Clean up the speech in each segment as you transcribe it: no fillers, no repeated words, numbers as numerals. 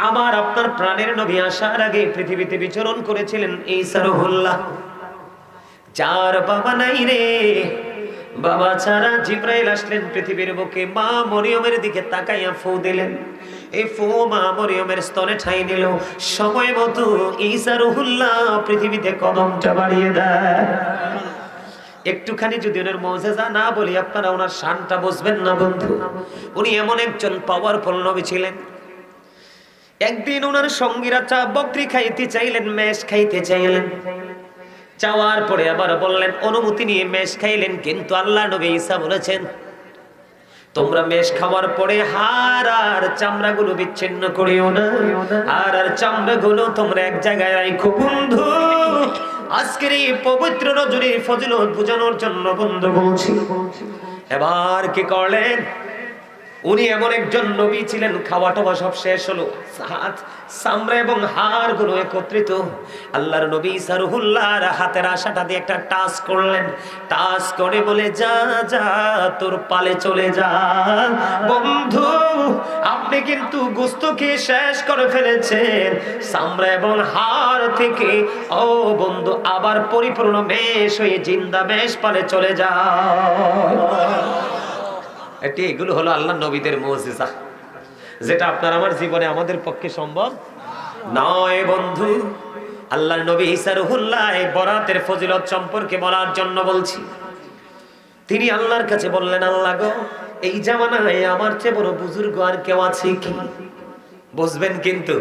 আমার আপনার প্রাণের নবী আসার আগে পৃথিবীতে বিচরণ করেছিলেন ঈসা রূহুল্লাহ, যার বাবা নাই রে। বাবা ছাড়া জিব্রাইল আসলেন পৃথিবীর বুকে, মা মরিয়মের দিকে তাকাইয়া ফু দিলেন। এই ফু মা মরিয়মের স্তনে ঠাঁই নিল। সময় মতো ঈসা রূহুল্লাহ পৃথিবীতে কদমটা বাড়িয়ে দেয়। একটুখানি যদি ওনার মুজিজা না বলি আপনারা ওনার শানটা বুঝবেন না বন্ধু। উনি এমন একজন পাওয়ারফুল নবী ছিলেন। একদিন ওনার সঙ্গীরা বকরি খাইতে চাইলেন, মেষ খাইতে চাইলেন। চাওয়ার পরে আবার বললেন, অনুমতি নিয়ে মেষ খাইলেন। কিন্তু আল্লাহ নবী ঈসা বলেছেন, তোমরা মেষ খাওয়ার পরে হাড় আর চামড়াগুলো বিচ্ছিন্ন করিও না। হাড় আর চামড়াগুলো তোমরা এক জায়গায় রাখো বন্ধু। আজকের এই পবিত্র রজনীর ফজিলত বোঝানোর জন্য বন্ধু বলছি। এবার কি করলেন, উনি এমন একজন নবী ছিলেন, খাওয়া টাওয়া সব শেষ হলো, চামড়া এবং হাড় গুলো একত্রিত। আল্লাহর নবী ঈসা রূহুল্লাহর হাতের আশাটা দিয়ে একটা টাচ করলেন। টাচ করে বলে, যা যা তোর পালে চলে যা। বন্ধু, আপনি কিন্তু গোশত খেয়ে শেষ করে ফেলেছেন, চামড়া এবং হাড় থেকে ও বন্ধু আবার পরিপূর্ণ মেষ হয়ে জিন্দা মেষ পালে চলে যা। এগুলো হলো আল্লাহ নবীদের মুজিজা, যেটা আপনার আমার জীবনে আমাদের পক্ষে সম্ভব নয় বন্ধু। আল্লাহর নবী ঈসা রূহুল্লাহ বরাতের ফজিলত সম্পর্কে বলার জন্য বলছি। তিনি আল্লাহর কাছে বললেন, আল্লাহ গো, এই জামানায় আমার চেয়ে বড় বুজুর্গ আর কেউ আছে কি? বুঝবেন কিন্তু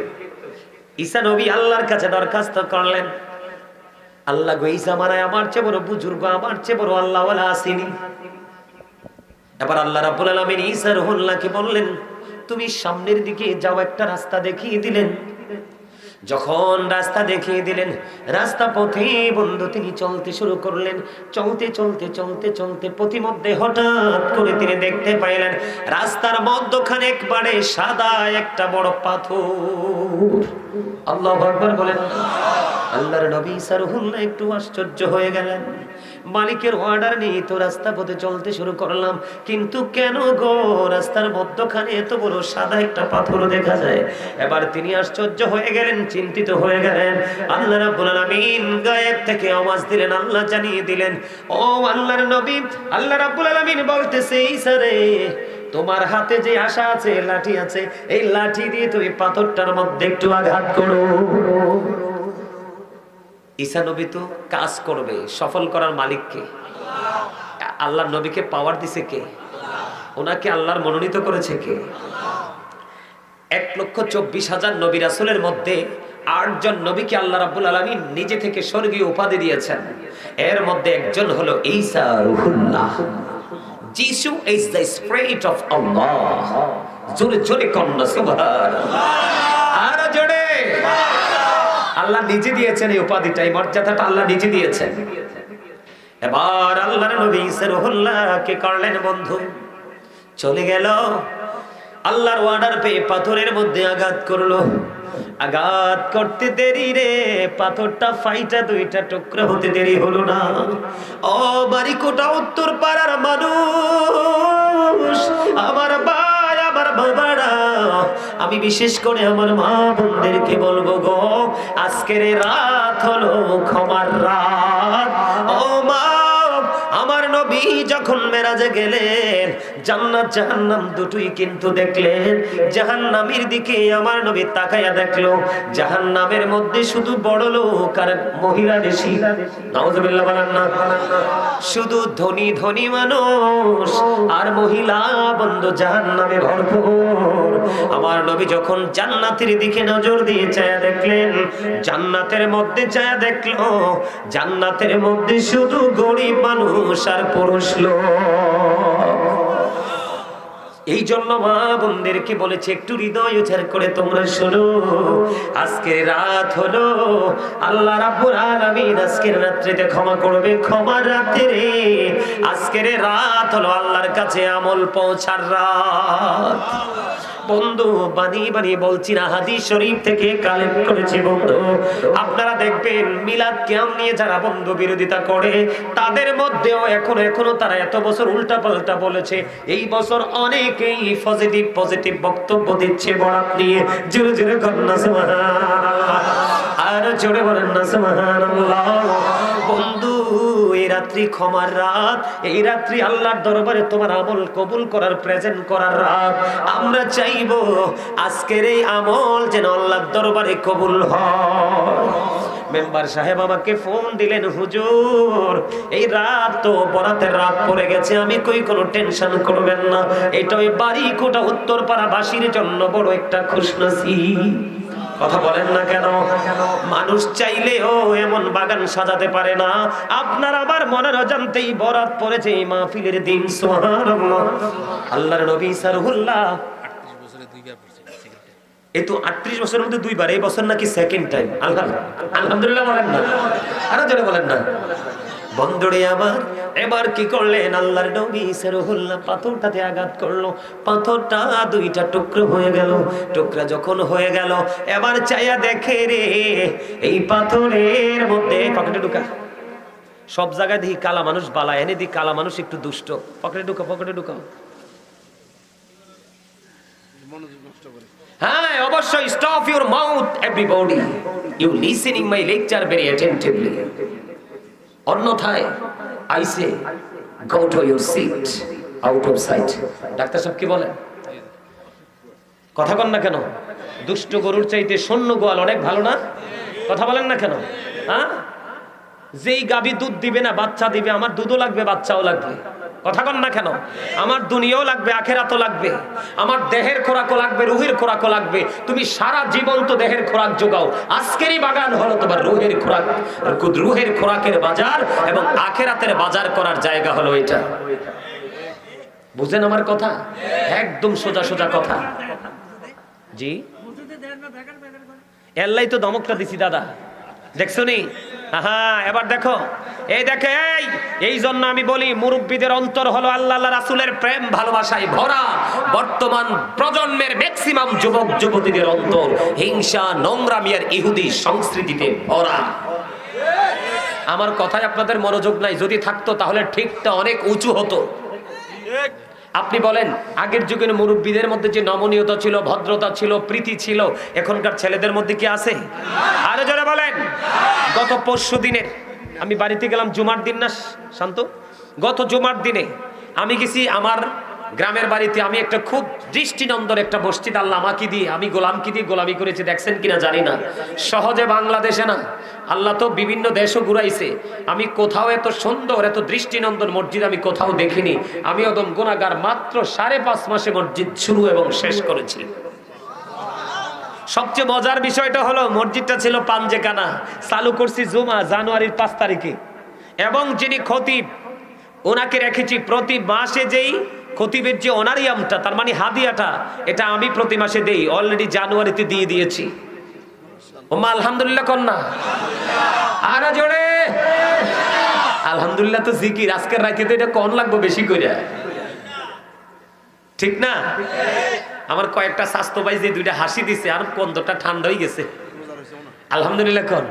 ঈসা নবী আল্লাহর কাছে দরখাস্ত করলেন, আল্লাহ গো, এই জামানায় আমার চেয়ে বড় বুজুর্গ, আমার চেয়ে বড় আল্লাহওয়ালা আসেনি। এবার আল্লাহ রাব্বুল আলামিন ঈসা রূহুল্লাহকে বললেন, তুমি সামনের দিকে যাও, একটা রাস্তা দেখিয়ে দিলেন। যখন রাস্তা দেখিয়ে দিলেন, রাস্তা পথে বন্ধু তিনি চলতে শুরু করলেন। চলতে চলতে চলতে চলতে পথিমধ্যে হঠাৎ করে তিনি দেখতে পাইলেন রাস্তার মধ্যখানে একবারে সাদা একটা বড় পাথর। আল্লাহু আকবার বলেন। আল্লাহর নবী ঈসা রূহুল্লাহ একটু আশ্চর্য হয়ে গেলেন। মালিকের অর্ডার নিয়ে তো রাস্তা পথে চলতে শুরু করলাম, কিন্তু কেন গো রাস্তার মধ্যখানে এত বড় সাদা একটা পাথর দেখা যায়? এবার তিনি আশ্চর্য হয়ে গেলেন, চিন্তিত হয়ে গেলেন। আল্লাহ রাব্বুল আলামিন গায়েব থেকে আওয়াজ দিলেন, আল্লাহ জানিয়ে দিলেন, ও আল্লাহর নবী, আল্লাহ রাব্বুল আলামিন বলতেছে, ঈসা রে, তোমার হাতে যে আশা আছে, লাঠি আছে, এই লাঠি দিয়ে তুমি পাথরটার মধ্যে একটু আঘাত করো। ঈসা নবী তো কাজ করবে, সফল করার মালিক কে? আল্লাহর নবীকে পাওয়ার দিছে কে? ওনাকে আল্লাহর মনোনীত করেছে কে? 1,24,000 নবী রাসূলের মধ্যে 8 জন নবীকে আল্লাহ রাব্বুল আলামিন নিজে থেকে স্বর্গীয় উপাধি দিয়েছেন। এর মধ্যে একজন হলো ঈসা রূহুল্লাহ। যিশু ইজ দ্য স্পিরিট অফ আল্লাহ। জোরে জোরে কন্না সুবহানাল্লাহ। আর জোরে। আল্লাহ নিজে দিয়েছেন এই উপাধিটা, এই মর্যাদাটা আল্লাহ নিজে দিয়েছেন। এবার আল্লাহর নবী ঈসা রূহুল্লাহ কে করলেন বন্ধু, চলে গেল। আল্লাহর অর্ডার পেয়ে পাথরের মধ্যে আঘাত করলো। আঘাত করতে দেরি রে, পাথরটা ফাইটা দুইটা টুকরা হতে দেরি হলো না। ও বারিকোটা উত্তর পাড়ার মানুষ, আমার ভাই, আমার বাবারা, আমি বিশেষ করে আমার মা বোনদেরকে বলবো গো, আজকের রাত হলো ক্ষমার রাত। ও মা, আমার নবী যখন মেরাজে গেলেন, জান্নাত জাহান্নাম দুটোই কিন্তু দেখলেন। জাহান্নামের দিকে আমার নবী তাকায়া দেখলো, জাহান্নামের মধ্যে শুধু বড় লোক আর মহিলা বেশি। নাউজুবিল্লাহ বলেন না। শুধু ধনী ধনী মানুষ আর মহিলা বন্ধু জাহান্নামে ভরপুর। আমার নবী যখন জান্নাতের দিকে নজর দিয়ে চায়া দেখলেন, জান্নাতের মধ্যে চায়া দেখলো, জান্নাতের মধ্যে শুধু গরিব মানুষ আর পুরুষ লোক। এই জন্য মা বোনদেরকে বলেছে, একটু হৃদয় উজাড় করে তোমরা শোনো, আজকের রাত হলো আল্লাহ রাব্বুল আলামিন আজকের রাত্রিতে ক্ষমা করবে, ক্ষমার রাতে রে। আজকের রাত হলো আল্লাহর কাছে আমল পৌঁছার রাত। বন্ধু বানিয়ে বানিয়ে বলছি না, হাদিস শরীফ থেকে কালেক্ট করেছি বন্ধু। আপনারা দেখবেন মিলাদ কিয়াম নিয়ে যারা বন্ধু বিরোধিতা করে, তাদের মধ্যেও এখনো তারা এত বছর উল্টা পাল্টা বলেছে। এই বছর অনেকেই পজিটিভ বক্তব্য দিচ্ছে বরাত নিয়ে। জোরে জোরে কন্যা সুবহানাল্লাহ, আর জোরে বলেন না সুবহানাল্লাহ। বন্ধু, এই রাত্রি ক্ষমার রাত, এই রাত্রি আল্লাহর দরবারে তোমার আমল কবুল করার, প্রেজেন্ট করার রাত। আমরা চাইবো আজকের এই আমল যেন আল্লাহর দরবারে কবুল হয়। মেম্বার সাহেব আমাকে ফোন দিলেন, হুজুর এই রাত তো বরাতের রাত পড়ে গেছে। আমি কই কোনো টেনশন করবেন না, এটা ওই বাড়িকোটা উত্তরপাড়া বাসীর জন্য বড় একটা খুশনসিব। কথা বলেন না কেন? মানুষ চাইলেও এমন বাগান সাজাতে পারে না। আপনার আবার মনের অজান্তেই বরাত পড়েছে এই মাহফিলের দিন। সুবহানাল্লাহ। আল্লাহর নবী সারহুল্লাহ 38 বছরের মধ্যে দুইবার, এই বছর নাকি সেকেন্ড টাইম। আলহামদুলিল্লাহ বলেন না, আরো জোরে বলেন না। বন্ধুরে আবার এবার কি করলেন আল্লাহর নবী সারহুল্লাহ? পাথরটাতে আঘাত করলো, পাথরটা দুইটা টুকরো হয়ে গেল। টুকরা যখন হয়ে গেল, এবার চাইয়া দেখে রে এই পাথরের মধ্যে, পকেটে ঢুকা, সব জায়গায় দেখি কালা মানুষ বালা, এনে দেখি কালা মানুষ একটু দুষ্ট। পকেটে ঢুকাও। হ্যাঁ, অবশ্যই stop your mouth everybody, you listening my lecture very attentively, অন্যথায় I say go to your seat out of sight. Doctor সাহেব কি বলেন? কথা বলেন না কেন? দুষ্ট গরুর চাইতে শূন্য গোয়াল অনেক ভালো না? কথা বলেন না কেন? হ্যাঁ, যেই গাভী দুধ দিবে না, বাচ্চা দিবে, আমার দুধও লাগবে, বাচ্চাও লাগবে। কথা বলেন না কেন? আমার দুনিয়াও লাগবে, আখেরাতও লাগবে, আমার দেহের খোরাকও লাগবে, রুহের খোরাকও লাগবে। তুমি সারা জীবন তো দেহের খোরাক যোগাও, আজকেরই বাগান হলো তোমার রুহের খোরাক, রুহের খোরাকের বাজার এবং আখেরাতের বাজার করার জায়গা হলো এটা। বুঝেন আমার কথা? একদম সোজা কথা। জি, এল্লাই তো দমকটা দিছি দাদা, দেখছো নি? হ্যাঁ, এবার দেখো, এই দেখে, এই জন্য আমি বলি মুরব্বীদের অন্তর হলো আল্লাহ রাসূলের প্রেম ভালোবাসায় ভরা। বর্তমান প্রজন্মের ম্যাক্সিমাম যুবক যুবতীদের অন্তর হিংসা, নোংরামি আর ইহুদি সংস্কৃতিতে ভরা। আমার কথায় আপনাদের মনোযোগ নাই, যদি থাকতো তাহলে ঠিকটা অনেক উঁচু হতো। আপনি বলেন, আগের যুগের মুরব্বীদের মধ্যে যে নমনীয়তা ছিল, ভদ্রতা ছিল, প্রীতি ছিল, এখনকার ছেলেদের মধ্যে কি আছে? আরো জোরে বলেন। গত পরশু দিনের আমি বাড়িতে গেলাম, জুমার দিন না শান্ত, গত জুমার দিনে আমি গেছি আমার গ্রামের বাড়িতে। আমি একটা খুব দৃষ্টিনন্দন একটা মসজিদ আল্লাহ আমাকে দিয়ে, আমি গোলামকে দিয়ে গোলামি করেছি, দেখছেন কিনা জানি না। সহজে বাংলাদেশে না, আল্লাহ তো বিভিন্ন দেশও ঘুরাইছে। আমি কোথাও এত সুন্দর, এত দৃষ্টিনন্দন মসজিদ আমি কোথাও দেখিনি। আমি একদম গুনাহগার, মাত্র 5.5 মাসে মসজিদ শুরু এবং শেষ করেছি। সবচেয়ে মজার বিষয়টা হলো মসজিদটা ছিল পাঞ্জেকানা, চালু করছি জানুয়ারির 5 তারিখে, এবং যিনি খতিব ওনাকে রেখেছি প্রতি মাসে। যেই খতিবের যে অনারিয়ামটা, তার মানে হাদিয়াটা, এটা আমি প্রতি মাসে দেই, অলরেডি জানুয়ারিতে দিয়ে দিয়েছি। ওমা আলহামদুলিল্লাহ কন্যা, আর জোরে আলহামদুলিল্লাহ। তো জিকির আজকের রাতে তো এটা কোন লাগবে বেশি করে, ঠিক না? আমার কয়েকটা স্বাস্থ্য ভাই যে দুইটা হাসি দিছে, আর কন্দটা ঠান্ডা হয়ে গেছে। আলহামদুলিল্লাহ কোন।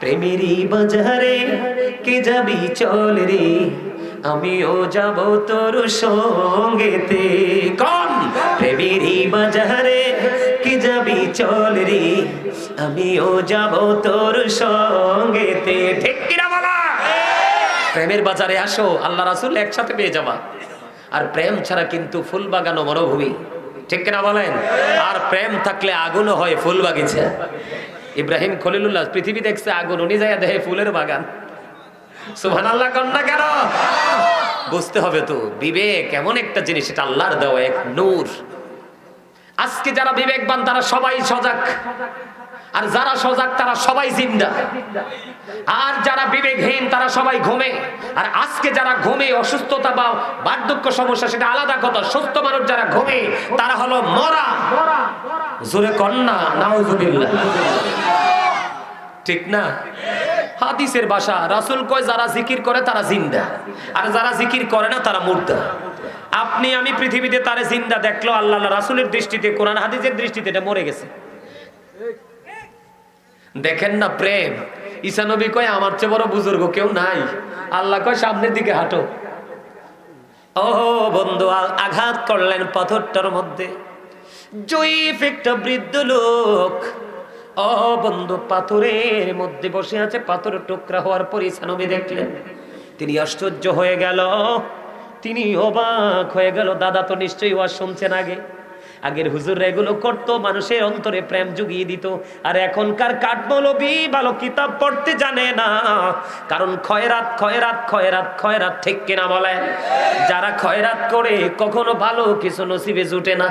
প্রেমেরই বাজারে কে যাবি চল রে, আমিও যাব তোর সঙ্গেতে। কোন? প্রেমেরই বাজারে কে যাবি চল রে, আমিও যাব তোর সঙ্গেতে। ঠিক কিনা বলা? প্রেমের বাজারে আসো, আল্লাহ রাসূল একসাথে পেয়ে যাবা। আর প্রেম ছাড়া কিন্তু ফুল বাগানো মরুভূমি, ঠিক কিনা বলেন? আর প্রেম থাকলে আগুনও হয় ফুল বাগিচা। ইব্রাহিম খলিলুল্লাহ পৃথিবী দেখছে আগুন, উনি যায় দেখে ফুলের বাগান। সুবহানাল্লাহ কন্যা কেন? বুঝতে হবে তো, বিবেক এমন একটা জিনিস, এটা আল্লাহর দেওয়া এক নূর। আজকে যারা বিবেকবান তারা সবাই সজাগ, আর যারা সজাগ তারা সবাই জিন্দা, আর যারা বিবেকহীন তারা সবাই ঘুমে। আর আজকে যারা ঘুমে, অসুস্থতা বা বার্ধক্য সমস্যা সেটা আলাদা কথা, সুস্থ মানুষ যারা ঘুমে তারা হলো মরা। জোরে কন্যা নাউজুবিল্লাহ, ঠিক না? হাদিসের ভাষা, রাসূল কয় যারা জিকির করে তারা জিন্দা, আর যারা জিকির করে না তারা মুর্দা। আপনি আমি পৃথিবীতে তারে জিন্দা দেখলো, আল্লাহ রাসূলের দৃষ্টিতে, কোরআন হাদিসের দৃষ্টিতে এটা মরে গেছে। দেখেন না প্রেম। ঈসা নবী কয় আমার চেয়ে বড় বুজুর্গ কেউ নাই, আল্লাহ কয় সামনের দিকে হাঁটো। ও বন্ধু, আঘাত করলেন পাথরটার মধ্যে। জয়ীফ একটা বৃদ্ধ লোক, ও বন্ধু, পাথরের মধ্যে বসে আছে। পাথরের টুকরা হওয়ার পর ঈসা নবী দেখলেন, তিনি আশ্চর্য হয়ে গেল, তিনি অবাক হয়ে গেল। দাদা তো নিশ্চয়ই ওয়াজ শুনছেন আগে, আগের হুজুররা এগুলো করতো, মানুষের অন্তরে প্রেম জুগিয়ে দিত। আর এখনকার কাঠমৌলবী ভালো কিতাব পড়তে জানে না, কারণ খয়রাত খয়রাত খয়রাত খয়রাত, ঠিক কিনা বলেন? যারা খয়রাত করে কখনো ভালো কিছু নসিবে জুটে না।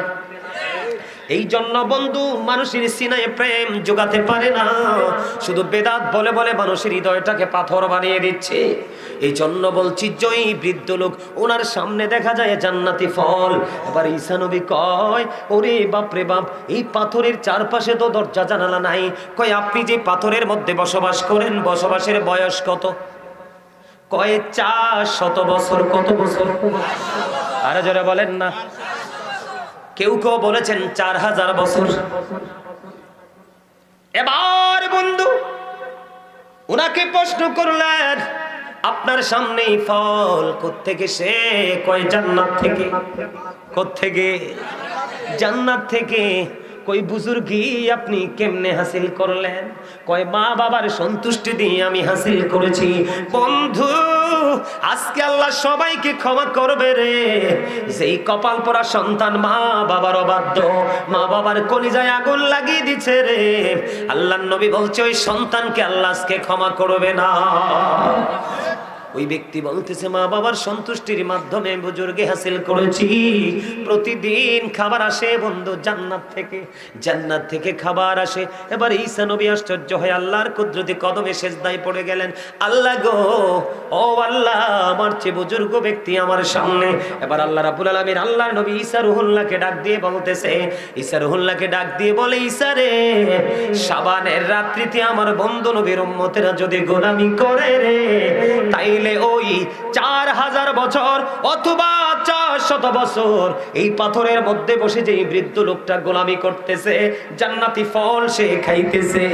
এই জন্য বন্ধু, মানুষের সিনায় প্রেম জোগাতে পারে না, শুধু বেদাত বলে বলে মানুষের হৃদয়টাকে পাথর বানিয়ে দিচ্ছে। এই জন্য বলছি, জয়ী বৃদ্ধ লোক, ওনার সামনে দেখা যায় জান্নাতি ফল। এবার ঈসা নবী কয়, ওরে বাপ রে বাপ, এই পাথরের চারপাশে তো দরজা জানালা নাই। কয় আপনি যে পাথরের মধ্যে বসবাস করেন, বসবাসের বয়স কত? কয় 400 বছর। কত বছর? আরে যারা বলেন না। কেউ কেউ বলেছেন 4000 বছর। এবার বন্ধু উনাকে প্রশ্ন করলেন, আপনার সামনেই ফল, কোত্থেকে? সে কয় জান্নাত থেকে। কোত্থেকে? জান্নাত থেকে। কই বুজুর্গি আপনি কেমনে হাসিল করলেন? কয় মা বাবার সন্তুষ্টি দিয়ে আমি হাসিল করেছি। বন্ধু, আজকে আল্লাহ সবাইকে ক্ষমা করবে রে, যেই কপাল পরা সন্তান মা বাবার অবাধ্য, মা বাবার কলিজায় আগুন লাগিয়ে দিছে রে। আল্লাহর নবী বলছে ওই সন্তানকে আল্লাহ আজকে ক্ষমা করবে না। ওই ব্যক্তি বলতেছে, মা বাবার সন্তুষ্টির মাধ্যমে বুজুর্গে হাসিল করেছি। প্রতিদিন খাবার আসে বন্ধু জান্নাত থেকে, জান্নাত থেকে খাবার আসে। এবার ঈসা নবী আশ্চর্য হয়ে আল্লাহর কুদরতি কদমে সেজদায় পড়ে গেলেন। আল্লাহ গো, ও আল্লাহ, আমার চেয়ে বুজুর্গ ব্যক্তি আমার সামনে। এবার আল্লাহ রাব্বুল আলামিন আল্লাহর নবী ঈসা রুহুল্লাহকে ডাক দিয়ে বলতেছে, ঈসা রুহুল্লাহকে ডাক দিয়ে বলে, ঈসা রে, শাবানের রাত্রিতে আমার বন্ধু নবীর উম্মতেরা যদি গোলামি করে রে, তাইলে ওই 4000 বছর অথবা 400 বছর এই পাথরের মধ্যে বসে যে বৃদ্ধ লোকটা গোলামি করতেছে, জান্নাতি ফল সে খাইতেছে,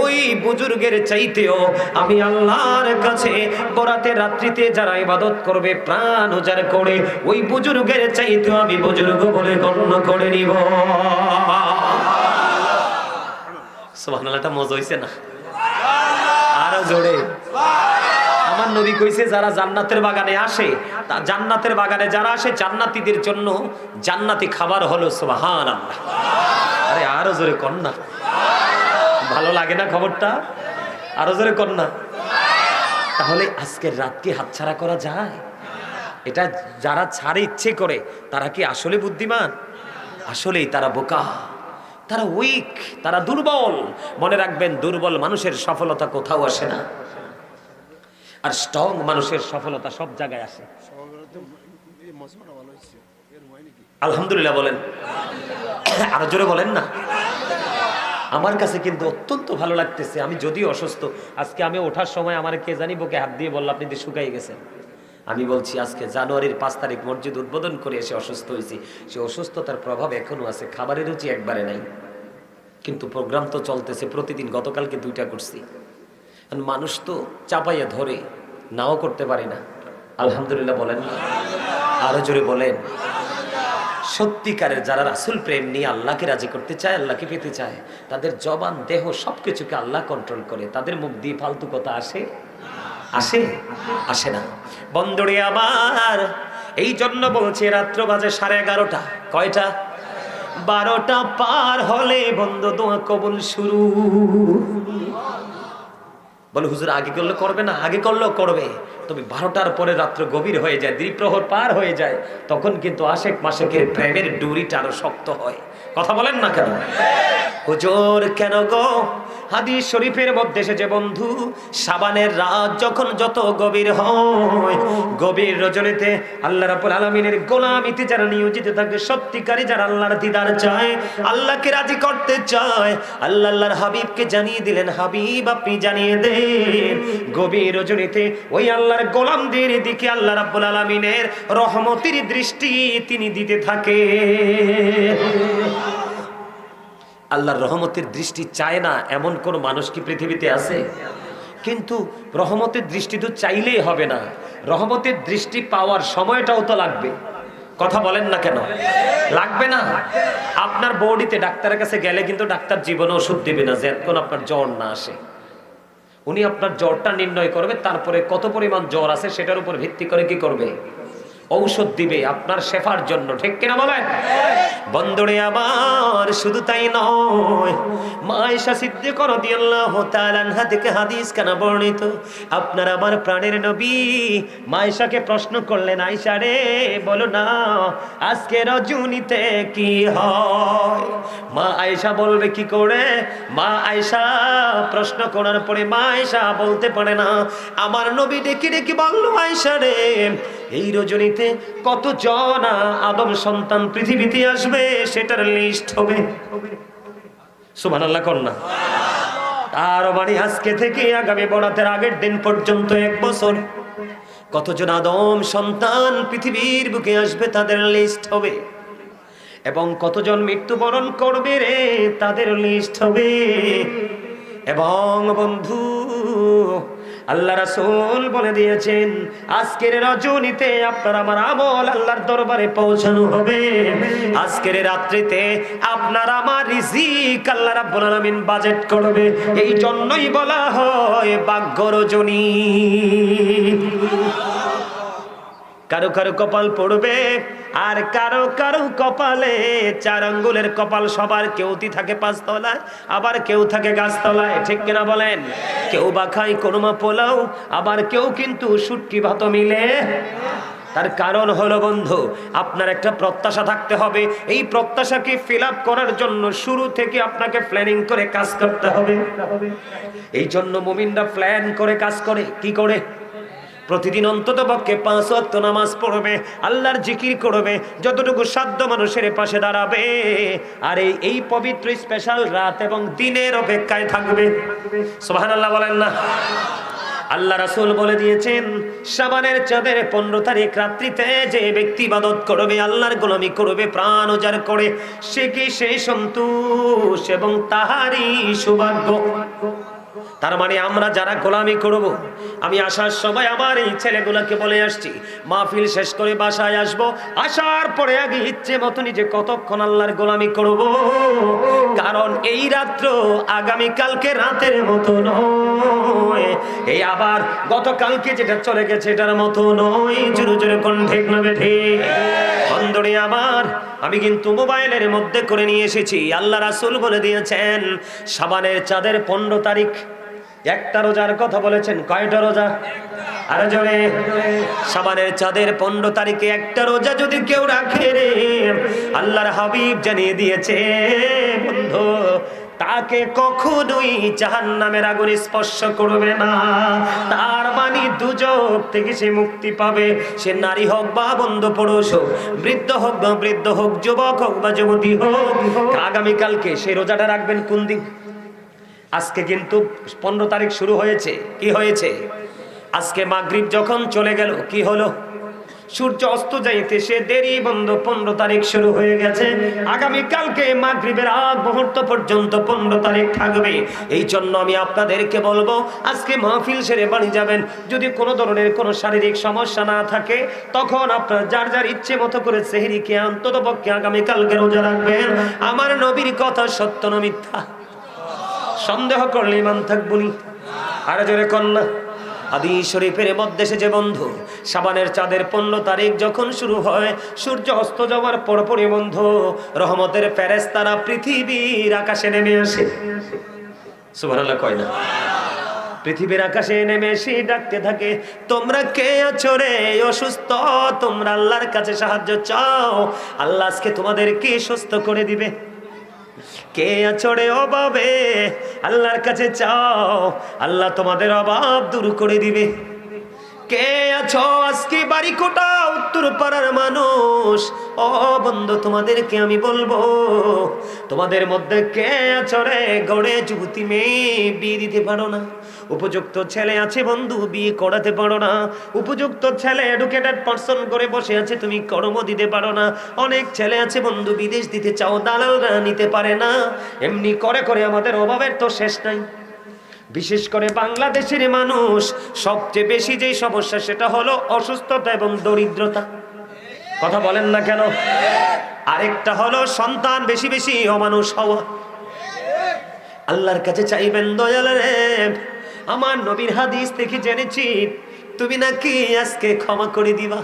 ওই বুজুর্গের চাইতেও আমি আল্লাহর কাছে বরাতের রাত্রিতে যারা ইবাদত করবে প্রাণ উজাড় করে, ওই বুজুর্গের চাইতেও আমি বুজুর্গ বলে গণ্য করে নিব। সুবহানাল্লাহটা মজা হইছে না? আরো জোরে। আমার নবী কইছে যারা জান্নাতের বাগানে আসে, তা জান্নাতের বাগানে যারা আসে জান্নাতীদের জন্য জান্নাতি খাবার হলো। সুবহানাল্লাহ। আরে আরো জোরে কর না, ভালো লাগে না খবরটা? আরো জোরে কর না। তাহলে আজকের রাত কি হাতছাড়া করা যায়? এটা যারা ছাড়ে ইচ্ছে করে তারা কি আসলে বুদ্ধিমান? আসলেই তারা বোকা, তারা উইক, তারা দুর্বল। মনে রাখবেন, দুর্বল মানুষের সফলতা কোথাও আসে না, আর স্ট্রং মানুষের সফলতা সব জায়গায় আসে। আলহামদুলিল্লাহ বলেন, আরো জোরে বলেন না। আমার কাছে কিন্তু অত্যন্ত ভালো লাগতেছে। আমি যদিও অসুস্থ, আজকে আমি ওঠার সময় আমার কে জানি বুকে হাত দিয়ে বলল আপনি তো শুকাই গেছেন। আমি বলছি আজকে জানুয়ারির 5 তারিখ মসজিদ উদ্বোধন করে এসে অসুস্থ হয়েছি। সে অসুস্থতার প্রভাব এখনো আছে, খাবারের রুচি একবারে নাই, কিন্তু প্রোগ্রাম তো চলতেছে প্রতিদিন। গতকালকে 2টা করছি। মানুষ তো চাপাইয়া ধরে, নাও করতে পারি না। আলহামদুলিল্লাহ বলেন না, আরো জোরে বলেন। সত্যিকারের যারা রাসূল প্রেম নিয়ে আল্লাহকে রাজি করতে চায়, আল্লাহকে পেতে চায়, তাদের জবান দেহ সবকিছুকে আল্লাহ কন্ট্রোল করে। তাদের মুখ দিয়ে ফালতু কথা আসে? আসে? আসে না। বন্ধুরে আমার, এই জন্য বলছে রাত্র বাজে 11:30। কয়টা? 12টা পার হলে বন্ধু দোয়া কবুল শুরু। বলে হুজুর আগে করলে করবে না? আগে করলেও করবে, তবে 12টার পরে রাত্র গভীর হয়ে যায়, দ্বিপ্রহর পার হয়ে যায়, তখন কিন্তু আশেক মাশেকের প্রেমের ডুরিটা আরো শক্ত হয়। কথা বলেন না কেন? হুজুর কেন গো? হাদিস শরীফের মধ্যে এসেছে বন্ধু, শাবানের রাত যখন যত গভীর হয়, গভীর রজনীতে আল্লাহ রাব্বুল আলামিনের গোলামিতে যারা নিয়োজিত থাকে, সত্যিকারী যারা আল্লাহর দিদার চায়, আল্লাহকে রাজি করতে চায়, আল্লাহর হাবিবকে জানিয়ে দিলেন, হাবিব আপনি জানিয়ে দেন, গভীর রজনীতে ওই আল্লাহর গোলামদের দিকে আল্লাহ রাব্বুল আলামিনের রহমতের দৃষ্টি তিনি দিতে থাকে। আল্লাহর রহমতের দৃষ্টি চায় না এমন কোন মানুষ কি পৃথিবীতে আছে? কিন্তু রহমতের দৃষ্টি তো চাইলেই হবে না, রহমতের দৃষ্টি পাওয়ার সময়টাও তো লাগবে। কথা বলেন না কেন? লাগবে না? আপনার বডিতে ডাক্তারের কাছে গেলে কিন্তু ডাক্তার জীবনে ওষুধ দেবে না যতক্ষণ আপনার জ্বর না আসে। উনি আপনার জ্বরটা নির্ণয় করবে, তারপরে কত পরিমাণ জ্বর আছে সেটার উপর ভিত্তি করে কি করবে? ঔষধ দিবে আপনার শেফার জন্য। ঠিক কিনা বলেন? বন্ধুরে আবার শুধু তাই নয়, মা আয়েশা সিদ্দিকা রাদিয়াল্লাহু তাআলা আনহা থেকে হাদিস কানা বর্ণিত, আপনার আমার প্রাণের নবী মা আয়েশাকে প্রশ্ন করলেন, আয়েশা রে বলো না আজকে রজনীতে কি হয়? মা আয়েশা বলবে কি করে? মা আয়েশা প্রশ্ন করার পরে মা আয়েশা বলতে পারে না, আমার নবী ডেকে ডেকে বলল, আয়েশা রে এই রজনীতে কত জন আদম সন্তান পৃথিবীতে আসবে সেটার লিস্ট হবে। সুবহানাল্লাহ কন্যা। আর মানে আজকে থেকে আগামী বরাতের আগের দিন পর্যন্ত 1 বছর কতজন আদম সন্তান পৃথিবীর বুকে আসবে তাদের লিস্ট হবে, এবং কতজন মৃত্যুবরণ করবে রে তাদের লিস্ট হবে। এবং বন্ধু আল্লাহ রাসূল বলে দিয়েছেন, আজকের রজনীতে আপনার আমার আমল আল্লাহর দরবারে পৌঁছানো হবে। আজকের রাত্রিতে আপনার আমার রিজিক আল্লাহ রাব্বুল আলামিন বাজেট করবে। এই জন্যই বলা হয় ভাগ্য রজনী। কারো কারো কপাল পড়বে আর কারো কারো কপালে 4 আঙ্গুলের কপাল। সবার কেউতি থাকে 5 তলায়, আবার কেউ থাকে গাছতলায়। ঠিক কিনা বলেন? কেউ বা খায় কোরমা পোলাও, আবার কেউ কিন্তু শুটকি ভাত মিলে। তার কারণ হলো বন্ধু, আপনার একটা প্রত্যাশা থাকতে হবে। এই প্রত্যাশাকে ফিল আপ করার জন্য শুরু থেকে আপনাকে প্ল্যানিং করে কাজ করতে হবে। এই জন্য মুমিনরা প্ল্যান করে কাজ করে। কি করে? প্রতিদিন অন্তত পক্ষে 5 ওয়াক্ত নামাজ পড়বে, আল্লাহর জিকির করবে, যতটুকু সাধ্য মানুষের পাশে দাঁড়াবে, আর এই পবিত্র স্পেশাল রাত এবং দিনের অপেক্ষায় থাকবে। সুবহানাল্লাহ বলেন না? আল্লাহ রাসূল বলে দিয়েছেন, শাবানের চাঁদের 15 তারিখ রাত্রিতে যে ব্যক্তি ইবাদত করবে, আল্লাহর গোলামি করবে প্রাণ উজাড় করে, সে কি সেই সন্তোষ এবং তাহারই সৌভাগ্য। তার মানে আমরা যারা গোলামি করব, আমি আসার সময় আমার এই ছেলেগুলোকে বলে আসছি, মাহফিল শেষ করে বাসায় আসব, আসার পরে আগে ইচ্ছে মতো নিজে কতক্ষণ আল্লাহর গোলামি করব, কারণ এই রাত্র আগামী কালকে রাতের মতো নয়, এই আবার গতকালকে যেটা চলে গেছে এটার মতো নয়। জোরে জোরে কোন ঠিক না ঠিক? বন্ধুরে আমার, আমি কিন্তু মোবাইলের মধ্যে করে নিয়ে এসেছি। আল্লাহ রাসূল বলে দিয়েছেন, শাবানের চাঁদের 15 তারিখ একটা রোজার কথা বলেছেন। কয়টা রোজা? আরে জোরে। শাবানের চাঁদের 15 তারিখে একটা রোজা যদি কেউ রাখে রে, আল্লাহর হাবিব জানিয়ে দিয়েছে বন্ধু, তাকে কখনোই জাহান্নামের আগুন স্পর্শ করবে না। তার মানে দুজক থেকে সে মুক্তি পাবে। সে নারী হোক বা বন্ধু পুরুষ হোক, বৃদ্ধ হোক বা বৃদ্ধ হোক, যুবক হোক বা যুবতী হোক, আগামীকালকে সে রোজাটা রাখবেন কোন দিন? আজকে কিন্তু 15 তারিখ শুরু হয়েছে। কি হয়েছে? আজকে মাগরিব যখন চলে গেল, কি হলো? সূর্য অস্ত যাইতে সে দেরি বন্ধ 15 তারিখ শুরু হয়ে গেছে। আগামী কালকে মাগরিবের আগ মুহূর্ত পর্যন্ত 15 তারিখ থাকবে। এই জন্য আমি আপনাদেরকে বলবো, আজকে মাহফিল সেরে বাড়ি যাবেন, যদি কোনো ধরনের কোনো শারীরিক সমস্যা না থাকে, তখন আপনার যার যার ইচ্ছে মতো করে সেহরিকে অন্তত পক্ষে আগামী কালকে রোজা রাখবেন। আমার নবীর কথা সত্য না মিথ্যা? সন্দেহ করলে ইমান থাকবনি। আর জোরে কন্যা। হাদিস শরীফের মধ্যে এসেছে বন্ধু, শাবানের চাঁদের 15 তারিখ যখন শুরু হয়, সূর্য অস্ত যাওয়ার পরপরই বন্ধু রহমতের ফেরেশতারা পৃথিবীর আকাশে নেমে আসে। সুবহানাল্লাহ কয় না? পৃথিবীর আকাশে নেমে এসে ডাকতে থাকে, তোমরা কে আছো রে অসুস্থ? তোমরা আল্লাহর কাছে সাহায্য চাও, আল্লাহ আজকে তোমাদেরকে সুস্থ করে দিবে। কে আছো রে অভাবে, আল্লাহর কাছে চাও, আল্লাহ তোমাদের অভাব দূর করে দিবে। কে আছো আজকে বাড়িকোটা উত্তর পাড়ার মানুষ, ও বন্ধু তোমাদেরকে আমি বলবো, তোমাদের মধ্যে কে আছো রে গড়ে যুবতী মেয়ে বিয়ে দিতে পারো না? উপযুক্ত ছেলে আছে বন্ধু, বিয়ে করাতে পারো না। উপযুক্ত ছেলে এডুকেটেড পারসন করে বসে আছে, তুমি কর্ম দিতে পারো না। অনেক ছেলে আছে বন্ধু বিদেশ দিতে চাও, দালালরা নিতে পারে না। এমনি করে করে আমাদের অভাবের তো শেষ নাই। বিশেষ করে বাংলাদেশের মানুষ সবচেয়ে বেশি যেই সমস্যা সেটা হলো অসুস্থতা এবং দরিদ্রতা। কথা বলেন না কেন? আরেকটা হলো সন্তান বেশি বেশি অমানুষ হওয়া। আল্লাহর কাছে চাইবেন, দয়াল রে আমার নবীর হাদিস থেকে জেনেছি তুমি নাকি আজকে ক্ষমা করে দিবা,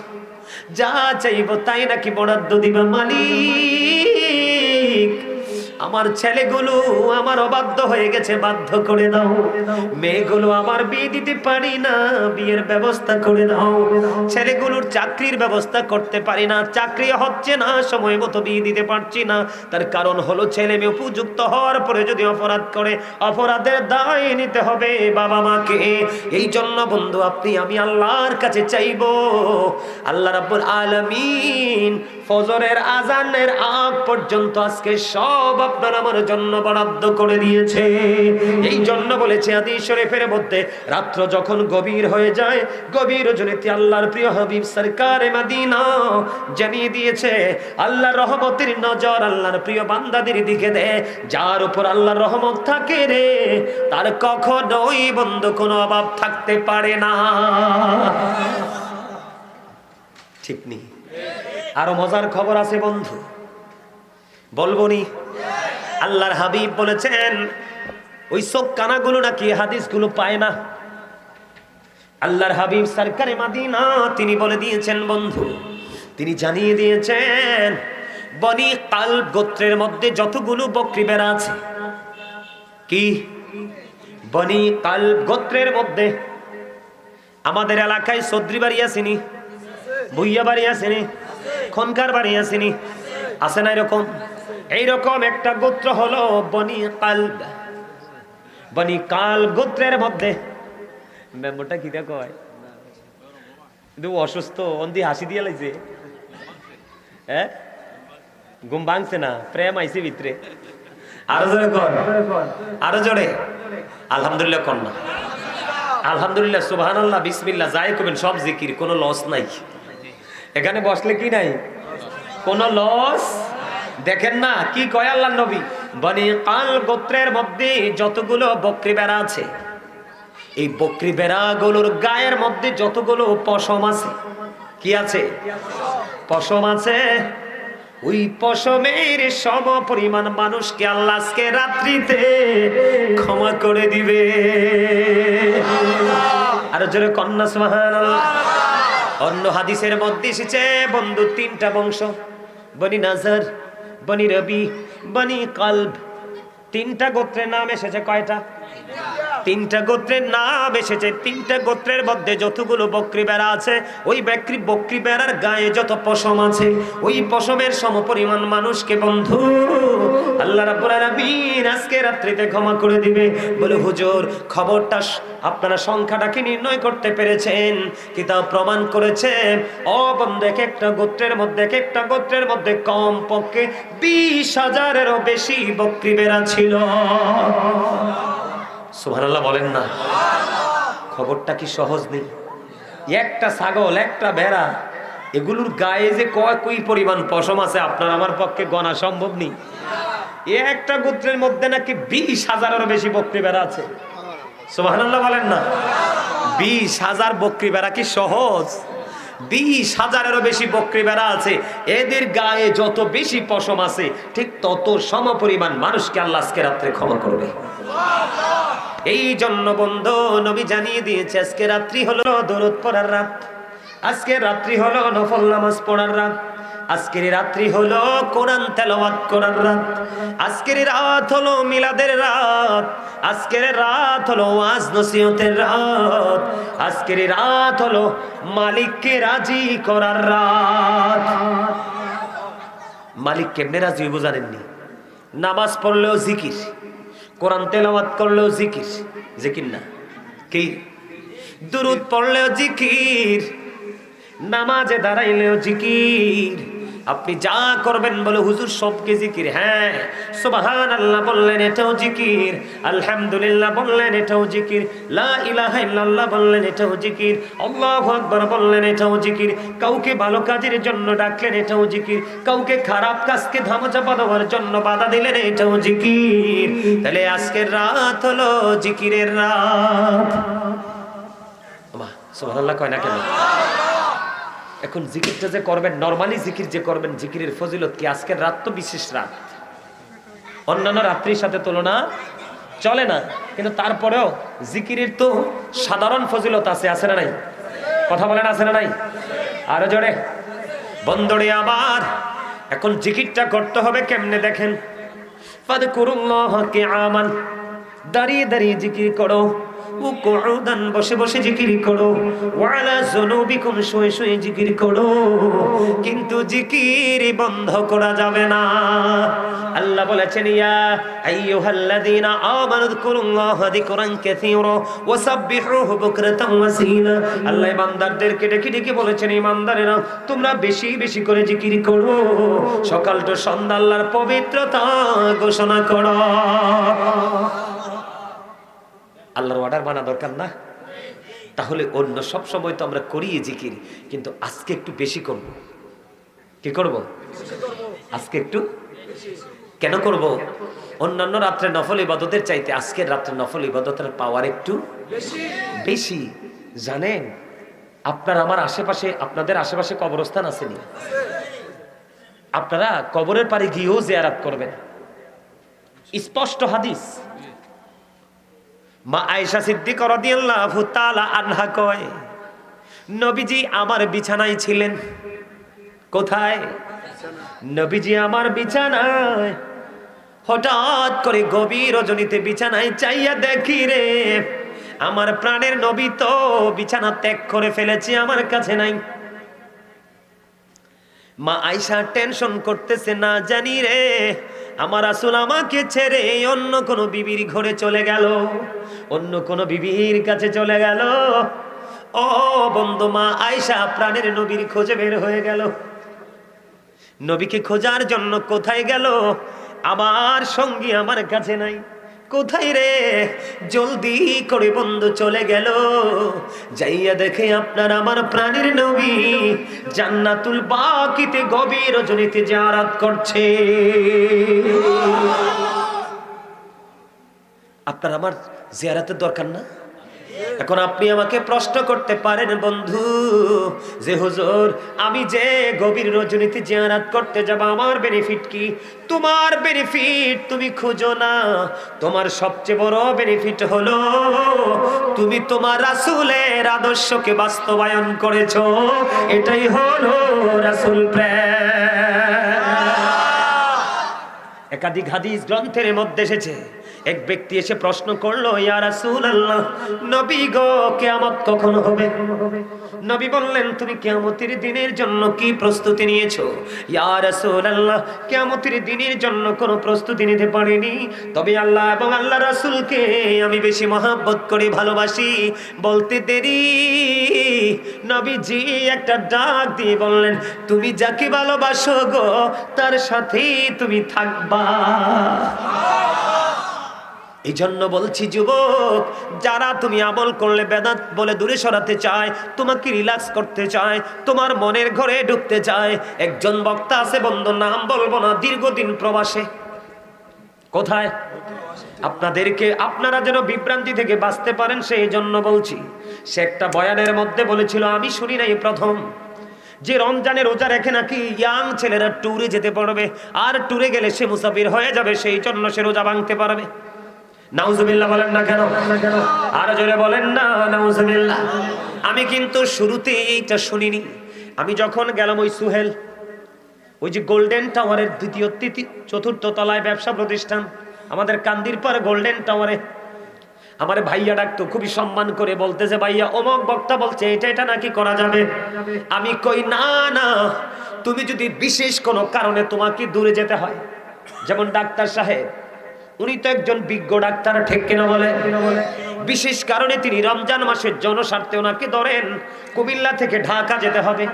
যা চাইবো তাই নাকি বরাদ্দ দিবা। মালিক আমার ছেলেগুলো আমার অবাধ্য হয়ে গেছে, বাধ্য করে দাও। মেয়েগুলো আমার বিয়ে দিতে পারি না, বিয়ের ব্যবস্থা করে দাও। ছেলেগুলোর চাকরির ব্যবস্থা করতে পারি না, চাকরি হচ্ছে না, সময় মতো বিয়ে দিতে পারছি না। তার কারণ হলো ছেলে মেয়ে উপযুক্ত হওয়ার পরে যদি অপরাধ করে, অপরাধের দায় নিতে হবে বাবা মাকে। এই জন্য বন্ধু আপনি আমি আল্লাহর কাছে চাইবো, আল্লাহ রাব্বুল আলামিন ফজরের আজানের আগ পর্যন্ত আজকে সব আপনার আমার জন্য বরাদ্দ করে দিয়েছে। এই জন্য বলেছে হাদিস শরীফের মধ্যে, রাত্র যখন গভীর হয়ে যায়, গভীর রজনীতে আল্লাহর প্রিয় হাবিব সরকারে মদিনা জানিয়ে দিয়েছে আল্লাহর রহমতের নজর আল্লাহর প্রিয় বান্দাদের দিকে দেয়। যার উপর আল্লাহর রহমত থাকে রে, তার কখনোই বন্ধু কোনো অভাব থাকতে পারে না। ঠিক নেই? আরো মজার খবর আছে বন্ধু, বলবো নি? আল্লাহর হাবিব বলেছেন ওই চোখ কানাগুলো নাকি হাদিসগুলো পায় না। আল্লাহর হাবিব সরকারে মদিনা তিনি বলে দিয়েছেন বন্ধু, তিনি জানিয়ে দিয়েছেন বনি কালব গোত্রের মধ্যে যতগুলো বকরি বেড়া আছে, কি বনি কালব গোত্রের মধ্যে আমাদের এলাকায় চৌধুরী বাড়ি আসেনি, ভুইয়া বাড়ি আসেনি, খনকার বাড়ি আসেনি, আছে না এরকম? এইরকম একটা গোত্র হলো বনি কালব। বনি কালব গোত্রের মধ্যে মেম্বরটা কি কয় কিন্তু অসুস্থ, অন্দি হাসি দিয়ে লাইছে, হ্যাঁ ঘুম ভাঙছে না, প্রেম আইছে ভিতরে। আরো জোরে কর, আরো জোরে আলহামদুলিল্লাহ কর না, আলহামদুলিল্লাহ সুবহানাল্লাহ বিসমিল্লাহ যাই করবেন, সব জিকির, কোনো লস নাই। এখানে বসলে কি নাই, কোনো লস। দেখেন না কি কয় আল্লাহর নবী, বনি কাল গোত্রের মধ্যে যতগুলো বকরি বেড়া আছে, এই বকরি বেড়াগুলোর গায়ের মধ্যে যতগুলো পশম আছে, কি আছে? পশম আছে। ওই পশমের সম পরিমাণ মানুষকে আল্লাহ আজকে রাত্রিতে ক্ষমা করে দিবে। আর জোরে কন্যা সুবহানাল্লাহ। অন্য হাদিসের মধ্যে এসেছে বন্ধু তিনটা বংশ, বনি নাজার, বনি রবি, বনি কালব, তিনটা গোত্রের নাম এসেছে। কয়টা? তিনটা গোত্রের নাম এসেছে। তিনটা গোত্রের মধ্যে যতগুলো বকরি বেড়া আছে, ওই বকরি বেড়ার গায়ে যত পশম আছে, ওই পশমের সমপরিমাণ মানুষকে বন্ধু আল্লাহ রাব্বুল আলামিন আজকে রাত্রিতে ক্ষমা করে দিবে। বলে হুজুর খবরটা আপনারা সংখ্যাটা কি নির্ণয় করতে পেরেছেন? কিতাব প্রমাণ করেছে ও বন্ধু এক একটা গোত্রের মধ্যে কম পক্ষে 20,000-এরও বেশি বকরি বেড়া ছিল। সুবহানাল্লাহ বলেন না। খবরটা কি সহজ নেই? একটা ছাগল, একটা ভেড়া, এগুলোর গায়ে যে কই পরিমাণ পশম আছে আপনার আমার পক্ষে গণা সম্ভব নেই। একটা গোত্রের মধ্যে নাকি 20,000-এরও বেশি বকরি বেড়া আছে। সুবহানাল্লাহ বলেন না। 20,000 বকরি বেড়া কি সহজ? 20,000-এরও বেশি বকরি বেড়া আছে, এদের গায়ে যত বেশি পশম আছে ঠিক তত সমপরিমাণ মানুষকে আল্লাহ আজকে রাত্রে ক্ষমা করবে। এই জন্য বন্ধু নবী জানিয়ে দিয়েছে আজকে রাত্রি হলো দরুদ পড়ার রাত, আজকে রাত্রি হলো নফল নামাজ পড়ার রাত, আজকের রাত্রি হলো কোরআন তেলাওয়াত করার রাত, আজকের রাত হলো মিলাদের রাত, আজকের রাত হলো ওয়াজ নসিহতের রাত, আজকের রাত হলো মালিককে রাজি করার রাত। মালিক কেমনে রাজি হইব জানেননি? নামাজ পড়লেও জিকির, কোরআন তেলাওয়াত করলেও জিকির। জিকির না কি? দুরূদ পড়লেও জিকির, নামাজে দাঁড়াইলেও জিকির। আপনি যা করবেন বলে হুজুর সবকে জিকির। হ্যাঁ, সুবহানাল্লাহ বললেন এটাও জিকির, আলহামদুলিল্লাহ বললেন এটাও জিকির, লা ইলাহা ইল্লাল্লাহ বললেন এটাও জিকির, আল্লাহু আকবার বললেন এটাও জিকির। কাউকে ভালো কাজের জন্য ডাকলেন এটাও জিকির, কাউকে খারাপ কাজকে ধামাচাপা দেওয়ার জন্য বাধা দিলেন এটাও জিকির। তাহলে আজকের রাত হলো জিকিরের রাত। সুবহানাল্লাহ কয় না কেন? এখন জিকিরটা যে করবেন, নরমালি জিকির যে করবেন, জিকিরের ফজিলত কি? আজকের রাত তো বিশেষ রাত, অন্যান্য রাত্রির সাথে তুলনা চলে না, কিন্তু তারপরেও জিকিরের তো সাধারণ ফজিলত আছে, আছে না নাই? কথা বলেন আছে না নাই? আরো জোরে বন্দরে আবার। এখন জিকিরটা করতে হবে কেমনে দেখেন, ফাযকুরুল্লাহ কিয়ামান, দাঁড়িয়ে দাঁড়িয়ে জিকির করো, কুউদান বসে বসে জিকির করো, ওয়ালা যুনুবিকুম শুয়ে শুয়ে জিকির করো, কিন্তু জিকির বন্ধ করা যাবে না। আল্লাহ বলেছেন ইয়া আইয়ুহাল্লাযীনা আমানু যকুরুল্লাহা যিকরান কাসীরা ওয়াসাব্বিহুহু বুকরাতান ওয়াসীলা। আল্লাহ বান্দাদেরকে ডেকে ডেকে বলেছেন ঈমানদারেরা তোমরা বেশি বেশি করে জিকির করো, সকাল তো সন্ধ্যা আল্লাহর পবিত্রতা ঘোষণা করো। আল্লাহর অর্ডার মানা দরকার না? তাহলে অন্য সব সময় তো আমরা করি জিকির, কিন্তু আজকে একটু বেশি করব। কি করব? আজকে একটু কেন করব? অন্যান্য রাত্রে নফল ইবাদতের চাইতে আজকের রাত্রে নফল ইবাদতের পাওয়ার একটু বেশি। জানেন আপনার আমার আশেপাশে, আপনাদের আশেপাশে কবরস্থান আসেনি? আপনারা কবরের পারে গিয়েও জিয়ারত করবেন। স্পষ্ট হাদিস, মা আয়েশা সিদ্দিকা রাদিয়াল্লাহু তাআলা আনহা কয়, নবীজি আমার বিছানায় ছিলেন। কোথায়? নবীজি আমার বিছানায়। হঠাৎ করে গভীর রজনীতে বিছানায় চাইয়া দেখি রে, আমার প্রাণের নবী তো বিছানা ত্যাগ করে ফেলেছে, আমার কাছে নাই। মা আয়েশা টেনশন করতেছে, না জানি রে আমার রাসূল আমাকে ছেড়ে অন্য কোন বিবির ঘরে চলে গেল, অন্য কোন বিবির কাছে চলে গেল। ও বন্ধু, মা আয়েশা প্রাণের নবীর খোঁজে বের হয়ে গেল। নবীকে খোঁজার জন্য কোথায় গেল? আমার সঙ্গী আমার কাছে নাই। কোথায় রে? জলদি করে বন্ধু চলে গেল, যাইয়া দেখে আপনার আমার প্রাণের নবী জান্নাতুল বাকিতে গভীর রজনীতে জিয়ারত করছে। আপনার আমার জিয়ারতের দরকার না? এখন আপনি আমাকে প্রশ্ন করতে পারেন বন্ধু, যে হুজুর আমি যে গভীর রজনীতে জিয়ারত করতে যাব, আমার বেনিফিট কি? তোমার বেনিফিট তুমি খুঁজো না, তোমার সবচেয়ে বড় বেনিফিট হলো তুমি তোমার রাসূলের আদর্শকে বাস্তবায়ন করেছো। এটাই হলো রাসূল প্রেম। একাধিক হাদিস গ্রন্থের মধ্যে এসেছে, এক ব্যক্তি এসে প্রশ্ন করলো, ইয়া রাসূলুল্লাহ, নবী গো কিয়ামত কখন হবে? নবী বললেন, তুমি কিয়ামতের দিনের জন্য কি প্রস্তুতি নিয়েছো? ইয়া রাসূলুল্লাহ, কিয়ামতের দিনের জন্য কোনো প্রস্তুতি নিতে পারিনি, তবে আল্লাহ এবং আল্লাহ রাসূলকে আমি বেশি মহব্বত করি, ভালোবাসি। বলতে দেরি নবীজি একটা ডাক দিয়ে বললেন, তুমি যাকে ভালোবাসো গো তার সাথেই তুমি থাকবা। এই জন্য বলছি যুবক, যারা তুমি আমল করলে বেদাত বলে দূরে সরাতে চায়, তোমাকে রিল্যাক্স করতে চায়, তোমার মনের ঘরে ঢুকতে চায়, একজন বক্তা আছে বন্ধু, নাম বলবো না, দীর্ঘদিন প্রবাসে। কোথায়? আপনাদেরকে, আপনারা যেন বিভ্রান্তি থেকে বাঁচতে পারেন সেই জন্য বলছি। সে একটা বয়ানের মধ্যে বলেছিল, আমি শুনি নাই প্রথম, যে রমজানে রোজা রেখে নাকি ইয়াং ছেলেরা ট্যুরে যেতে পারবে, আর ট্যুরে গেলে সে মুসাফির হয়ে যাবে, সেই জন্য সে রোজা ভাঙতে পারবে। নাউজুবিল্লাহ বলেন না কেন? আর জোরে বলেন না নাউজুবিল্লাহ। আমি কিন্তু শুরুতে এইটা শুনিনি। আমি যখন গেলাম ওই সুহেল, ওই যে গোল্ডেন টাওয়ারের দ্বিতীয় চতুর্থ তলায় ব্যবসা প্রতিষ্ঠান, আমাদের কান্দির পর গোল্ডেন টাওয়ারে, আমার ভাইয়া ডাকতো খুবই সম্মান করে, বলতেছে ভাইয়া অমক বক্তা বলছে এটা নাকি করা যাবে। আমি কই না না, তুমি যদি বিশেষ কোনো কারণে তোমাকে দূরে যেতে হয়, যেমন ডাক্তার সাহেব, উনি তো একজন বিজ্ঞ ডাক্তার, ঠিক কিনা বলে? বিশেষ কারণে তিনি রমজান মাসের জনস্বার্থে ওনাকে ধরেন কুমিল্লা থেকে ঢাকা যেতে হবে।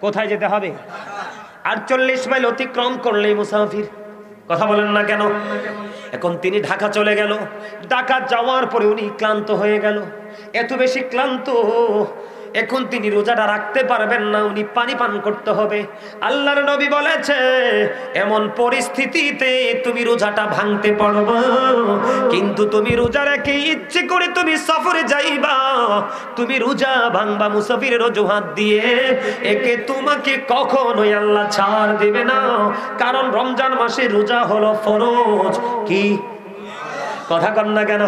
কোথায় যেতে হবে? 48 মাইল অতিক্রম করলেই মুসাফির। কথা বলেন না কেন? এখন তিনি ঢাকা চলে গেল। ঢাকা যাওয়ার পরে উনি ক্লান্ত হয়ে গেল, এত বেশি ক্লান্ত, এখন তিনি রোজাটা রাখতে পারবেন না, উনি পানি পান করতে হবে। আল্লাহর নবী বলেছে এমন পরিস্থিতিতে তুমি রোজাটা ভাঙতে পারবে, কিন্তু তুমি রোজা রেখে ইচ্ছে করে তুমি সফরে যাইবা, তুমি রোজা ভাঙবা মুসাফিরের অজুহাত দিয়ে, একে তোমাকে কখনোই আল্লাহ ছাড় দেবে না। কারণ রমজান মাসে রোজা হলো ফরজ। কি কথা কন না কেন?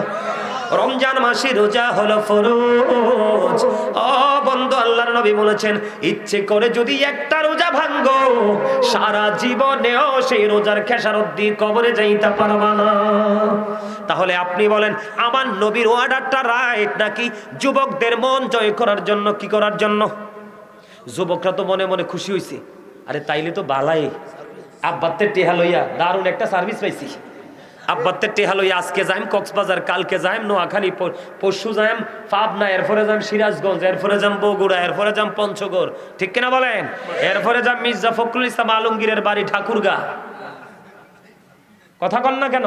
রমজান মাসে রোজা হলো ফরজ। ও বন্ধু, আল্লাহর নবী বলেছেন ইচ্ছে করে যদি একটা রোজা ভাঙ্গো, সারা জীবনেও সেই রোজার খেসারত দিয়ে কবরে যাইতে পারবা না। তাহলে আপনি বলেন আমার নবীর অর্ডারটা রাইট নাকি যুবকদের মন জয় করার জন্য? কি করার জন্য? যুবকরা তো মনে মনে খুশি হইছে, আরে তাইলে তো বালাই, আব্বাতে টেহা লইয়া দারুণ একটা সার্ভিস পাইছি। আব্বাতে টেহা লইয়া আজকে যাইম কক্সবাজার, কালকে যাইম নোয়াখালী, পরশু যাইম পাবনা, এরপরে যাইম সিরাজগঞ্জ, এরপরে যাইম বগুড়া, এরপরে যাইম পঞ্চগড়, ঠিক কিনা বলেন? এরপরে যাইম মির্জা ফখরুল ইসলাম আলমগীরের বাড়ি ঠাকুরগা। কথা কন না কেন?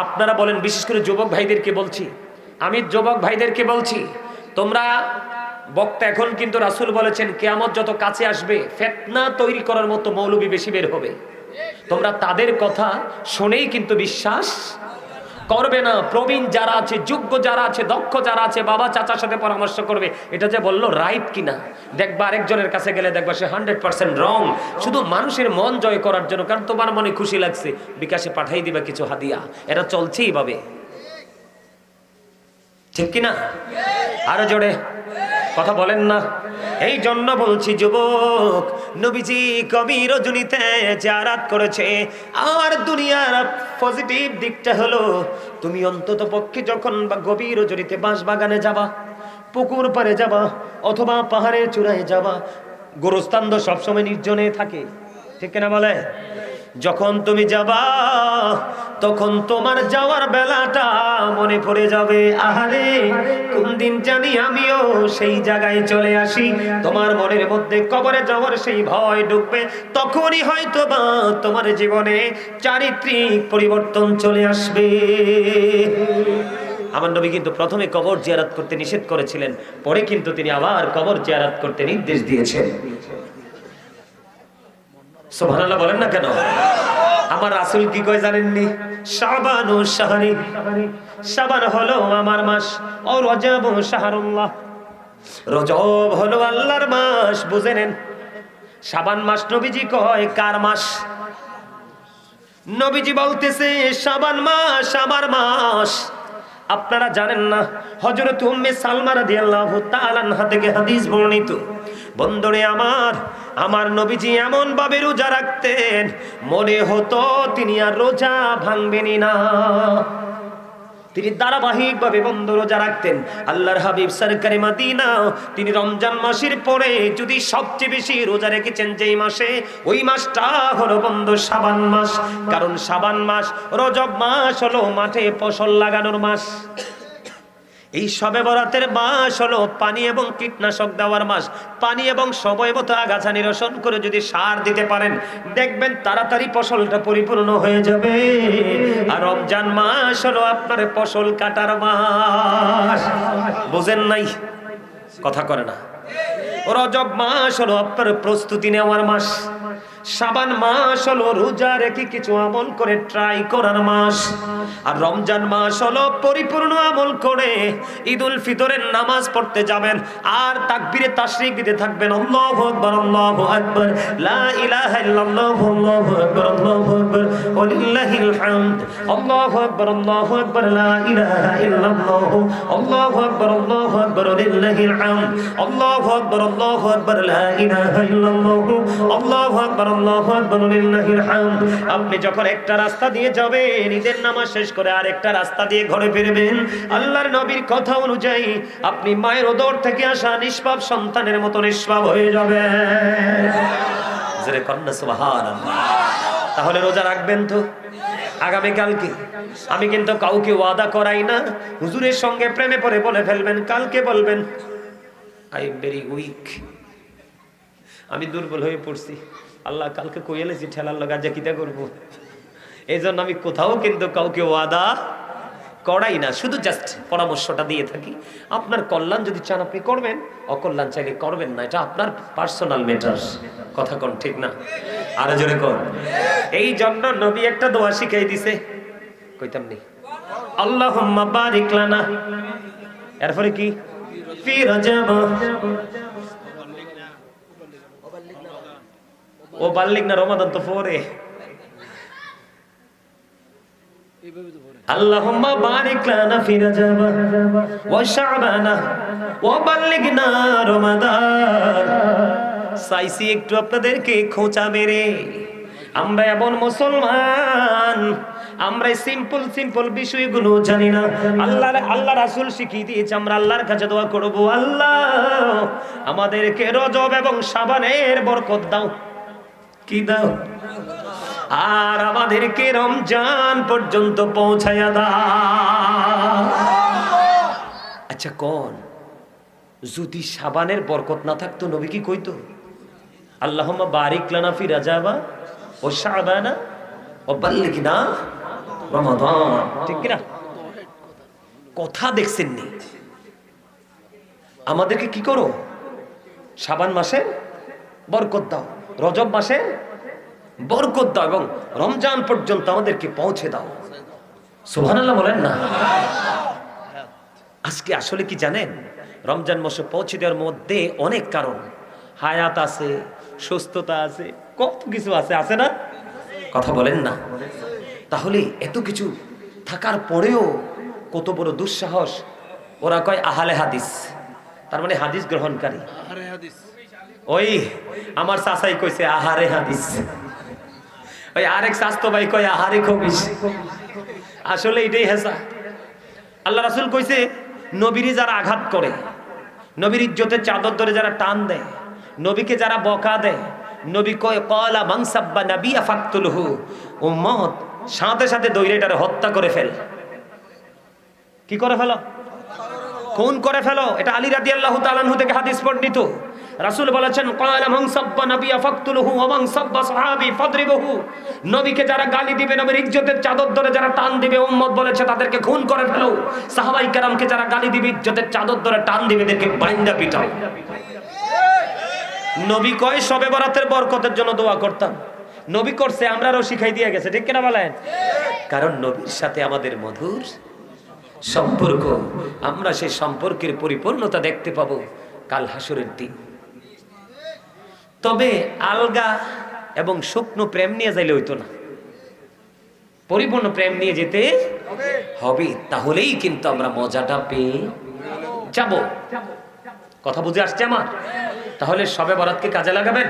আপনারা বলেন, বিশেষ করে যুবক ভাইদেরকে বলছি, আমি যুবক ভাইদেরকে বলছি, তোমরা বক্তা এখন কিন্তু রাসূল বলেছেন কিয়ামত যত কাছে আসবে ফিতনা তৈরি করার মতো মৌলবী বেশি বের হবে। তোমরা তাদের কথা শুনেই কিন্তু বিশ্বাস করবে না। প্রবীণ যারা আছে, যোগ্য যারা আছে, দক্ষ যারা আছে, বাবা চাচার সাথে পরামর্শ করবে এটা যে বললো রাইট কিনা। দেখবা আরেকজনের কাছে গেলে দেখবা সে 100% রং, শুধু মানুষের মন জয় করার জন্য। কারণ তোমার মনে খুশি লাগছে, বিকাশে পাঠাই দিবা কিছু হাদিয়া। এটা চলছে এইভাবে, ঠিক কিনা? আরো জোরে কথা বলেন না। এই জন্য বলছি যুবক, নবীজি কবি রজনীতে জিয়ারত করেছে। আর দুনিয়ার পজিটিভ দিকটা হলো তুমি অন্তত পক্ষে যখন গভীর রজনীতে বাঁশ বাগানে যাবা, পুকুর পাড়ে যাবা, অথবা পাহাড়ের চূড়ায় যাবা, গোরস্থান তো সবসময় নির্জনে থাকে, ঠিক কিনা বলে? যখন তুমি যাবা তখন তোমার যাওয়ার বেলাটা মনে পড়ে যাবে, আহারে কোন দিন জানি আমিও সেই জায়গায় চলে আসি। তোমার মনের মধ্যে কবরে যাওয়ার সেই ভয় ঢুকবে, তখনই হয়তো বা তোমার জীবনে চারিত্রিক পরিবর্তন চলে আসবে। আমার নবী কিন্তু প্রথমে কবর জিয়ারত করতে নিষেধ করেছিলেন, পরে কিন্তু তিনি আবার কবর জিয়ারত করতে নির্দেশ দিয়েছেন। সুবহানাল্লাহ বলেন না কেন? আমার রাসূল কি কয় জানেননি? শাবানু শাহরি, শাবান হলো আমার মাস, ও রজব শাহরুল্লাহ, রজব হলো আল্লাহর মাস। বুঝে নেন, শাবান মাস নবীজি কয় কার মাস? নবীজি বলতেছে শাবান মাস আমার মাস। আপনারা জানেন না, হযরত উম্মে সালমা রাদিয়াল্লাহু তাআলা আনহা থেকে হাদিস বর্ণিত, বন্ধুরে আমার নবীজি এমন ভাবে রোজা রাখতেন মনে হতো তিনি আর রোজা ভাঙবেনই না। তিনি ধারাবাহিক ভাবে বন্ধ রোজা রাখতেন। আল্লাহর হাবিব সরকারে মদিনা তিনি রমজান মাসের পরে যদি সবচেয়ে বেশি রোজা রেখেছেন যেই মাসে, ওই মাসটা হলো বন্ধ শাবান মাস। কারণ শাবান মাস, রজব মাস হলো মাঠে ফসল লাগানোর মাস। এই শবে বরাতের মাস হলো পানি এবং কীটনাশক দেওয়ার মাস। পানি এবং সময় মতো আগাছা নিরসন করে যদি সার দিতে পারেন, দেখবেন তাড়াতাড়ি ফসলটা পরিপূর্ণ হয়ে যাবে। আর রমজান মাস হলো আপনার ফসল কাটার মাস। বুঝেন নাই? কথা করে না। রজব মাস হলো আপনার প্রস্তুতি নেওয়ার মাস। শাবান মাস হলো রোজা রেখে কিছু আমল করে ট্রাই করার মাস। আর রমজান মাস হলো পরিপূর্ণ আমল করে ঈদুল ফিতরের নামাজ পড়তে যাবেন আর তাকবীরে তাশরিক দিতে থাকবেন, আল্লাহু আকবার আল্লাহু আকবার, লা ইলাহা ইল্লাল্লাহ আল্লাহু আকবার আল্লাহু আকবার ওয়ালিল্লাহিল হামদ, আল্লাহু আকবার আল্লাহু আকবার, লা ইলাহা ইল্লাল্লাহ আল্লাহু আকবার আল্লাহু আকবার ওয়ালিল্লাহিল হামদ, আল্লাহু আকবার আল্লাহু আকবার, লা ইলাহা ইল্লাল্লাহ আল্লাহু আকবার আল্লাহু আকবার লিল্লাহিল হামদ। আপনি যখন একটা রাস্তা দিয়ে যাবেন, ঈদের নামাজ শেষ করে আরেকটা রাস্তা দিয়ে ঘরে ফিরবেন, আল্লাহর নবীর কথা অনুযায়ী আপনি মায়ের উদর থেকে আসা নিষ্পাপ সন্তানের মতো নিষ্পাপ হয়ে যাবেন। জোরে কন্না সুবহানাল্লাহ। তাহলে রোজা রাখবেন তো আগামীকালকে। আমি কিন্তু কাউকে ওয়াদা করাই না, হুজুরের সঙ্গে প্রেমে পড়ে বলে ফেলবেন, কালকে বলবেন আই এম ভেরি উইক, আমি দুর্বল হয়ে পড়ছি, আল্লাহ কালকে কইলেছি ঠেলার লগা যা কিতা করবো। এই জন্য আমি কোথাও কিন্তু কাউকে ওয়াদা করাই না, শুধু জাস্ট পরামর্শটা দিয়ে থাকি। আপনার কল্যাণ যদি চান আপনি করবেন, অকল্যাণ চাইলে করবেন না, এটা আপনার পার্সোনাল ম্যাটার। কথা কোন ঠিক না? আরো জোরে কর। এই জন্য নবী একটা দোয়া শিখাই দিছে, কইতাম নি আল্লাহুম্মা বারিক লানা, এরপরে কি ফি রজব ও বাল্লিক না রমাদান তো পরে, আল্লাহুম্মা বারিক লানা ফি রজব ওয়া শাবান ওয়া বাল্লিগনা রমাদান। চাইছি একটু আপনাদেরকে খোঁচা মেরে, আমরা এমন মুসলমান, আমরা সিম্পল বিষয়গুলো জানি না। আল্লাহ রাসূল শিখিয়ে দিয়েছে, আমরা আল্লাহর কাছে দোয়া করব, আল্লাহ আমাদেরকে রজব এবং শাবানের বরকত দাও। কি দাও? আর আমাদেরকে রমজান পর্যন্ত পৌঁছায়া দাও। আচ্ছা কোন, যদি শাবানের বরকত না থাকতো নবী কি কইতো? আল্লাহুম্মা বারিক লানা ফি রাজাবা ও শাবানা ও বাল্লিগনা রমাদান। ঠিক কি না? কথা দেখছেন নি? আমাদেরকে কি করো? শাবান মাসে বরকত দাও, রজব মাসে বরকত দাও, এবং রমজান পর্যন্ত আমাদেরকে পৌঁছে দাও। সুবহানাল্লাহ বলেন না? আজকে আসলে কি জানেন, রমজান মাসে পৌঁছে দেওয়ার মধ্যে অনেক কারণ, হায়াত আছে, সুস্থতা আছে, কত কিছু আছে, আছে না? কথা বলেন না? তাহলে এত কিছু থাকার পরেও কত বড় দুঃসাহস, ওরা কয় আহলে হাদিস, তার মানে হাদিস গ্রহণকারী। ওই আমার চাচাই কইছে আহারে হাদিস, ওই আরেক স্বাস্থ্য ভাই কয় আহারে খবিস। আসলে এটাই হেসা। আল্লাহ রাসূল কইছে, নবীরে যারা আঘাত করে, নবীর ইজ্জতের চাদর ধরে যারা টান দেয়, নবীকে যারা বকা দেয়, নবী কয় ক্বালা মান সাব্বা নাবিয়া ফাকতুলহু, উম্মত সাথে সাথে দৌড়ে এটারে হত্যা করে ফেল। কি করে ফেলো? খুন করে ফেলো। এটা আলী রাদিয়াল্লাহু তাআলা আনহু থেকে হাদিস বর্ণিত। রাসূল বলেছেন ক্বালা মান সাব্বা নাবিয়া ফাকতুলহু ওয়া মান সাব্বা সাহাবী ফাদরিবহু, নবীকে যারা গালি দিবে, নবীর ইজ্জতের চাদর ধরে যারা টান দিবে, উম্মত বলেছে তাদেরকে খুন করে ফেলো। সাহাবায়ে কেরামকে যারা গালি দিবে, ইজ্জতের চাদর ধরে টান দিবে, এদেরকে বাইন্দা পিটাও। নবী কয় শবে বরাতের বরকতের জন্য দোয়া করতাম, নবী করছে, আমরাও শিখাই দিয়ে গেছে। ঠিক কিনা বলেন? কারণ নবীর সাথে আমাদের মধুর সম্পর্ক, আমরা সেই সম্পর্কের পরিপূর্ণতা দেখতে পাবো কাল হাসরের দিন। তবে আলগা এবং শুকনো প্রেম নিয়ে যাইলে হইতো না, পরিপূর্ণ প্রেম নিয়ে যেতে হবে, তাহলেই কিন্তু আমরা মজাটা পেয়ে যাব। কথা বুঝে আসছে আমার? তাহলে শবে বরাতকে কাজে লাগাবেন।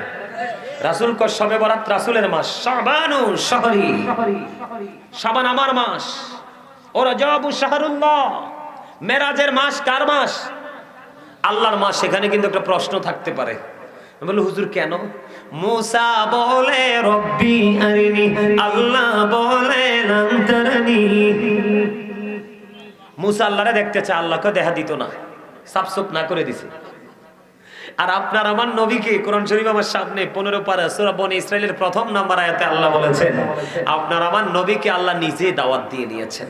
রাসূল কয় শবে বরাত রাসূলের মাস, শাবানু শাহরি, শাবান আমার মাস, ও রজবু শাহরুল্লাহ, মেরাজের মাস কার মাস? আল্লাহর মাস। সেখানে কিন্তু একটা প্রশ্ন থাকতে পারে, বলে হুজুর কেন? মুসা বলে রব্বি আরিনি, আল্লাহ বলে লান তারানি। মুসা আল্লাহরে দেখতে চায়, আল্লাহকে দেখা দিত না, সাফসুপ না করে দিছে। আর আপনার আমার নবীকে কোরআন শরীফ আমার সামনে 15 পারা সূরা বনী ইসরাইলের প্রথম নাম্বার আয়াতে আল্লাহ বলেছেন, আপনার আমার নবীকে আল্লাহ নিজে দাওয়াত দিয়ে নিয়েছেন।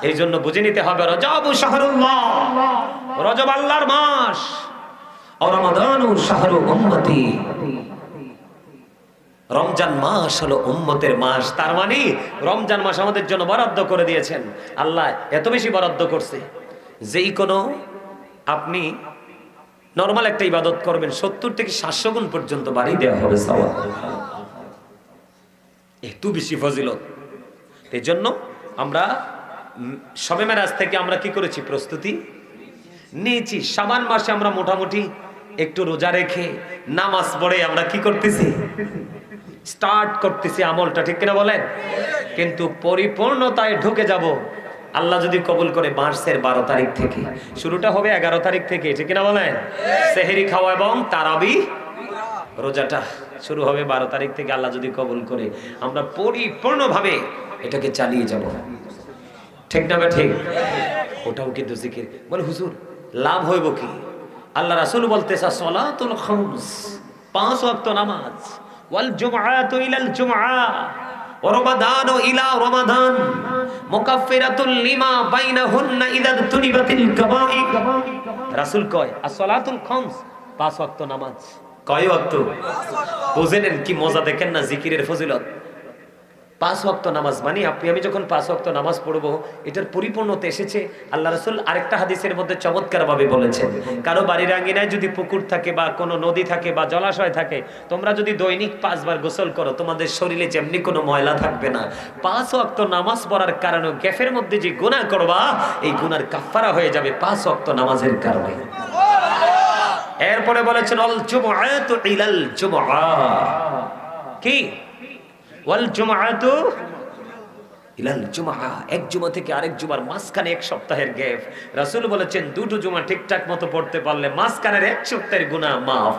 এই জন্য বুঝে নিতে হবে রজবু শাহরুল্লাহ, রজব আল্লাহর মাস, আর রমাদানু শাহরু উম্মতি, রমজান মাস হলো উম্মতের মাস। তার মানে রমজান মাস আমাদের জন্য বরাদ্দ করে দিয়েছেন আল্লাহ। এত বেশি বরাদ্দ করছে, যেই কোনো আপনি নরমাল একটা ইবাদত করবেন 70 থেকে 700 গুণ পর্যন্ত বাড়িয়ে দেওয়া হবে সওয়াব। এত বেশি ফজিলত। এই জন্য আমরা শবে মেরাজ থেকে আমরা কি করেছি? প্রস্তুতি নিয়েছি। শাবান মাসে আমরা মোটামুটি একটু রোজা রেখে নামাজ পড়ে আমরা কি করতেছি? স্টার্ট করতেছি আমলটা। ঠিক কিনা বলেন? কিন্তু পরিপূর্ণতায় ঢুকে যাব আল্লাহ যদি কবুল করে মার্চের 12 তারিখ থেকে। শুরুটা হবে 11 তারিখ থেকে। ঠিক কিনা বলেন? সেহরি খাওয়া এবং তারাবি রোজাটা শুরু হবে 12 তারিখ থেকে, আল্লাহ যদি কবুল করে আমরা পরিপূর্ণভাবে এটাকে চালিয়ে যাব। ঠিক না? ঠিক। ওটাও কিন্তু জিকির। বলে হুজুর লাভ হইব কি? আল্লাহ রাসূল বলতেছে সালাতুল খামস, 5 ওয়াক্ত নামাজ, ওয়াল জুমআতু ইলাল জুমআ ওয়া রমাদানু ইলা রমাদান মুকাফফিরাতুল লিমা বাইনাহুন্না ইযা তুনিবাতিল কাবাইর। রাসূল কয় as-সালাতুল খামস, 5 ওয়াক্ত নামাজ। কয় ওয়াক্ত? বুঝেন কি মজা, দেখেন না জিকিরের ফজিলত। 5 ওয়াক্ত নামাজ মানে আপনি আমি যখন 5 ওয়াক্ত নামাজ পড়বো, এটার পরিপূর্ণতা এসেছে। আল্লাহ রাসূল আরেকটা হাদিসের মধ্যে চমৎকার ভাবে বলেছেন, কারো বাড়ির আঙ্গিনায় যদি পুকুর থাকে বা কোনো নদী থাকে বা জলাশয় থাকে, তোমরা যদি দৈনিক 5 বার গোসল করো, তোমাদের শরীরে যেমনি কোনো ময়লা থাকবে না। 5 ওয়াক্ত নামাজ পড়ার কারণে গ্যাফের মধ্যে যে গুনাহ করবা, এই গুনার কাফারা হয়ে যাবে 5 ওয়াক্ত নামাজের কারণে। এরপরে বলেছেন আল জুমআতু ইলাল জুমআ, কি ওয়াল জুমআতু ইলাল জুমআ, এক জুমা থেকে আরেক জুমার মাঝখানে 1 সপ্তাহের গ্যাপ। রাসূল বলেছেন দুটো জুমা ঠিকঠাক মতো পড়তে পারলে মাঝখানের 1 সপ্তাহের গুনাহ মাফ।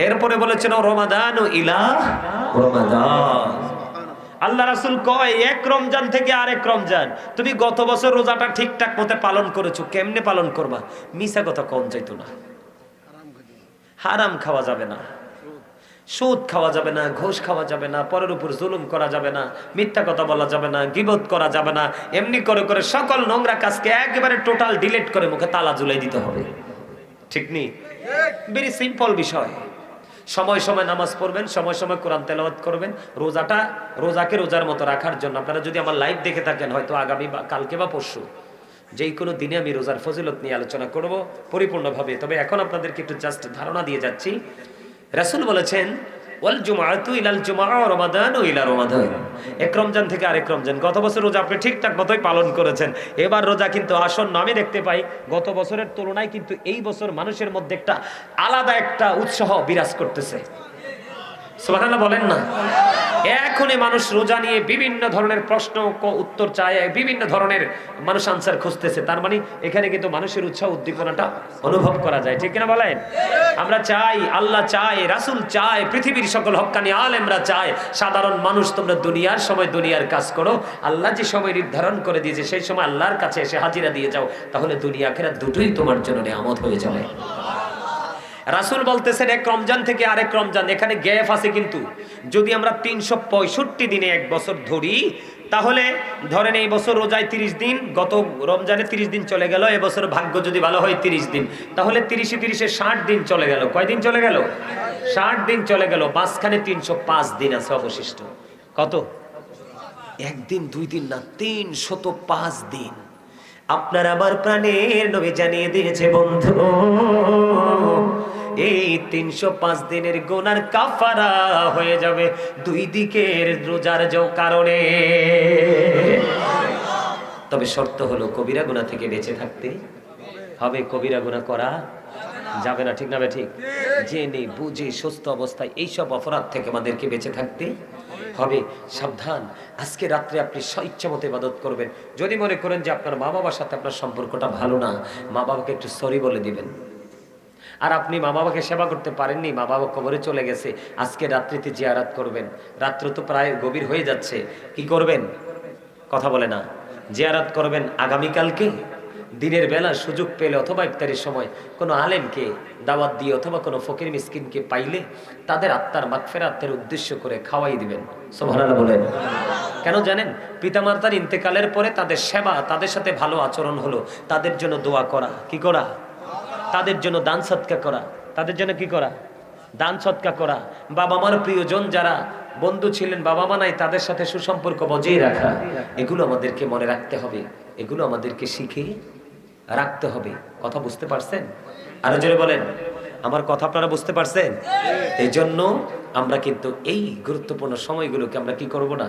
এরপরে বলেছেন রমাদানু ইলা রমাদান। আল্লাহ রাসূল কয় এক রমজান থেকে আরেক রমজান, তুমি গত বছর রোজাটা ঠিকঠাক মতো পালন করেছো, কেমনে পালন করবা? মিছা কথা কম যাইতো না, হারাম খাওয়া যাবে না, সুদ খাওয়া যাবে না, ঘুষ খাওয়া যাবে না, পরের উপর জুলুম করা যাবে না, মিথ্যা কথা বলা যাবে না, গীবত করা যাবে না। এমনি করে করে সকল নোংরা কাজকে একেবারে টোটাল ডিলিট করে মুখে তালা ঝুলাই দিতে হবে। ঠিক নেই? ভেরি সিম্পল বিষয়। সময় সময় নামাজ পড়বেন, সময় সময় কোরআন তেলাওয়াত করবেন। রোজাকে রোজার মতো রাখার জন্য আপনারা যদি আমার লাইভ দেখে থাকেন, হয়তো আগামী বা কালকে বা পরশু যেই কোনো দিনে আমি রোজার ফজিলত নিয়ে আলোচনা করব পরিপূর্ণভাবে। তবে এখন আপনাদেরকে একটু জাস্ট ধারণা দিয়ে যাচ্ছি। রাসূল বলেছেন ওয়াল জুমআতু ইলাল জুমআ ওয়া রমাদানু ইলা রমাদান, এক রমজান থেকে আরেক রমজান। গত বছর রোজা আপনি ঠিকঠাক মতোই পালন করেছেন, এবার রোজা কিন্তু আসন্ন। আমি দেখতে পাই গত বছরের তুলনায় কিন্তু এই বছর মানুষের মধ্যে একটা আলাদা একটা উৎসাহ বিরাজ করতেছে। সুবহানাল্লাহ বলেন না? এখনই মানুষ রোজা নিয়ে বিভিন্ন ধরনের প্রশ্ন উত্তর চায়, বিভিন্ন ধরনের মানুষ আনসার খুঁজতেছে। তার মানে এখানে কিন্তু মানুষের উৎসাহ উদ্দীপনাটা অনুভব করা যায়। ঠিক কিনা বলেন? আমরা চাই, আল্লাহ চায়, রাসূল চায়, পৃথিবীর সকল হক্কানি আলেমরা চায়, সাধারণ মানুষ তোমরা দুনিয়ার সময় দুনিয়ার কাজ করো। আল্লাহ যে সময় নির্ধারণ করে দিয়েছে সেই সময় আল্লাহর কাছে এসে হাজিরা দিয়ে যাও, তাহলে দুনিয়া আখিরাত দুটোই তোমার জন্য নিয়ামত হয়ে যাবে। রাসূল বলতেছেন এক রমজান থেকে আরেক রমজান, এখানে গ্যাপ আছে কিন্তু। যদি আমরা 365 দিনে এক বছর ধরি, তাহলে ধরেন এই বছর রোজায় 30 দিন, গত রমজানে 30 দিন চলে গেল, এবছর ভাগ্য যদি ভালো হয় 30 দিন, তাহলে 30-30 60 দিন চলে গেল। কয় দিন চলে গেল? 60 দিন চলে গেল। মাঝখানে 305 দিন আছে অবশিষ্ট। কত? 1 দিন 2 দিন না, 305 দিন। আপনার আমার প্রাণের নবী জানিয়ে দিয়েছে বন্ধু, এই 305 দিনের গুনার কাফারা হয়ে যাবে 2 দিকের রোজার কারণে। তবে শর্ত হলো কবিরা গুনাহ থেকে বেঁচে থাকতে হবে। কবিরা গুনাহ করা যাবে না। ঠিক না? ঠিক। জেনে বুঝে সুস্থ অবস্থায় এইসব অপরাধ থেকে আমাদেরকে বেঁচে থাকতে হবে। সাবধান, আজকে রাত্রে আপনি স্বেচ্ছা মতো ইবাদত করবেন। যদি মনে করেন যে আপনার মা বাবার সাথে আপনার সম্পর্কটা ভালো না, মা বাবাকে একটু সরি বলে দিবেন। আর আপনি মা বাবাকে সেবা করতে পারেননি, মা বাবা কবরে চলে গেছে, আজকে রাত্রিতে জিয়ারত করবেন। রাত্র তো প্রায় গভীর হয়ে যাচ্ছে, কি করবেন? কথা বলে না। জিয়ারত করবেন আগামীকালকে দিনের বেলা সুযোগ পেলে, অথবা ইফতারের সময় কোনো আলেমকে দাওয়াত দিয়ে, অথবা কোনো ফকির মিসকিনকে পাইলে তাদের আত্মার মাগফিরাতের উদ্দেশ্য করে খাওয়াই দিবেন। সুবহানাল্লাহ বলেন। কেন জানেন? পিতামাতার ইন্তেকালের পরে তাদের সেবা, তাদের সাথে ভালো আচরণ হলো, তাদের জন্য দোয়া করা, কি করা? তাদের জন্য দান সৎকা করা, তাদের জন্য কি করা? দান সৎকা করা। বাবা মার প্রিয়জন যারা বন্ধু ছিলেন, বাবা মা নাই, তাদের সাথে সুসম্পর্ক বজায় রাখা, এগুলো আমাদেরকে মনে রাখতে হবে, এগুলো আমাদেরকে শিখে রাখতে হবে। কথা বুঝতে পারছেন? আরো জোরে বলেন। আমার কথা আপনারা বুঝতে পারছেন? এই জন্য আমরা কিন্তু এই গুরুত্বপূর্ণ সময়গুলোকে আমরা কি করব না,